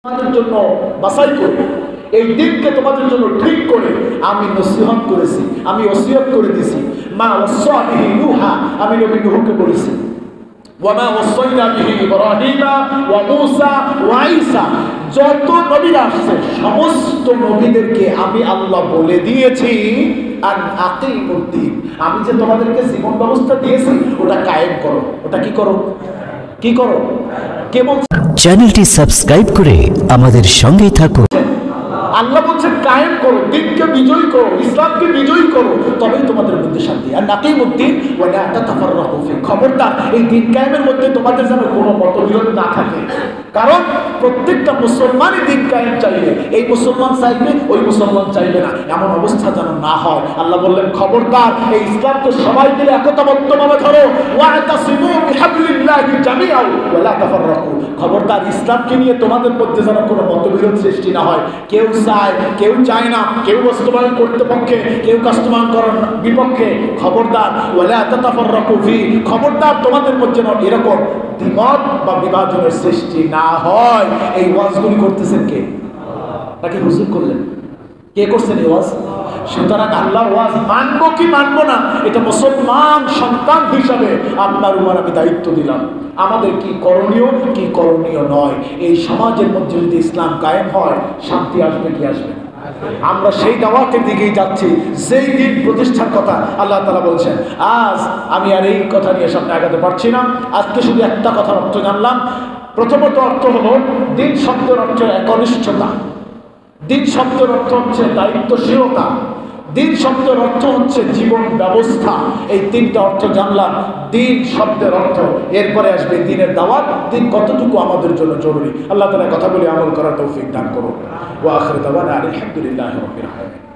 তোমাদের জন্য বাছাই করে এই দিনকে তোমাদের জন্য ঠিক করে আমি নসিহত করেছি, আমি ওসিয়ত করে দিয়েছি। মা ওয়াসা বিহি নূহা, আমি নবী নূহকে বলেছি। ওয়া মা ওয়াসাইনা বিহি ইব্রাহিমা ওয়া মূসা ওয়া ঈসা, যত নবীরা আসছে সমস্ত নবীদেরকে আমি আল্লাহ বলে দিয়েছি আন আকিমুদ্দিন, আমি যে তোমাদেরকে জীবন ব্যবস্থা দিয়েছি ওটা কায়েম করো। ওটা কি করো? কি করো? কে বলছে? চ্যানেলটি সাবস্ক্রাইব করে আমাদের সঙ্গেই থাকুন। আল্লাহ বলছেন কায়েম করো, দিনকে বিজয়ী করো, ইসলামকে বিজয়ী করো, তবেই তোমাদের মধ্যে শান্তি। আর নাকিমুদ্দিন ওয়া লা তাতাফাররাকু ফি, খবরদার এই দিন কায়েমের মধ্যে তোমাদের যেন কোনো মতবিরোধ না থাকে। কারণ প্রত্যেকটা মুসলমানই দিন কায়েম চাইবে, এই মুসলমান চাইবে ওই মুসলমান চাইবে না, এমন অবস্থা যেন না হয়। আল্লাহ বললেন খবরদার এই ইসলামকে সবাই মিলে একতাবদ্ধভাবে ধরো। ওয়াতাসিমু বিহাবলিল্লাহি জামিআন ওয়া লা তাফাররাকু, খবরদার ইসলামকে নিয়ে তোমাদের মধ্যে যেন কোনো মতবিরোধ সৃষ্টি না হয়। কেউ চায় কেউ চায় না, কেউ বাস্তবায়ন করতে পক্ষে কেউ বাস্তবায়ন করার বিপক্ষে। খবরদার ওয়া লা তাতাফাররাকু ফি, খবরদার তোমাদের মধ্যে এরকম দ্বিমত বা বিভাজনের সৃষ্টি না হয়। এই ওয়াজগুলি করতেছেন কে? নাকি হুজুর করলেন? কে করছেন এই ওয়াজ? সুতরাং আল্লাহর ওয়াজ মানবো কি মানবো না, এটা মুসলমান সন্তান হিসাবে আপনার উপর আমি দায়িত্ব দিলাম। আমাদের কি করণীয় কি করণীয় নয়, এই সমাজের মধ্যে যদি ইসলাম কায়েম হয় শান্তি আসবে কি আসবে? আমরা সেই দাওয়াতের দিকেই যাচ্ছি, যেই দিন প্রতিষ্ঠার কথা আল্লাহ তাআলা বলছেন। আজ আমি আর এই কথা নিয়ে সামনে আগাতে পারছি না, আজকে শুধু একটা কথার অর্থ জানলাম। প্রথমত অর্থ হলো দিন শব্দের অর্থ একনিষ্ঠতা, দিন শব্দের অর্থ হচ্ছে দায়িত্বশীলতা, দিন শব্দের অর্থ হচ্ছে জীবন ব্যবস্থা। এই তিনটা অর্থ জানলাম দিন শব্দের অর্থ। এরপরে আসবে দিনের দাওয়াত, দিন কতটুকু আমাদের জন্য জরুরি। আল্লাহ তাআলা কথা বলে আমল করার তৌফিক দান করুন। ওয়া আখিরু দাওয়ানা আলহামদুলিল্লাহি রাব্বিল আলামিন।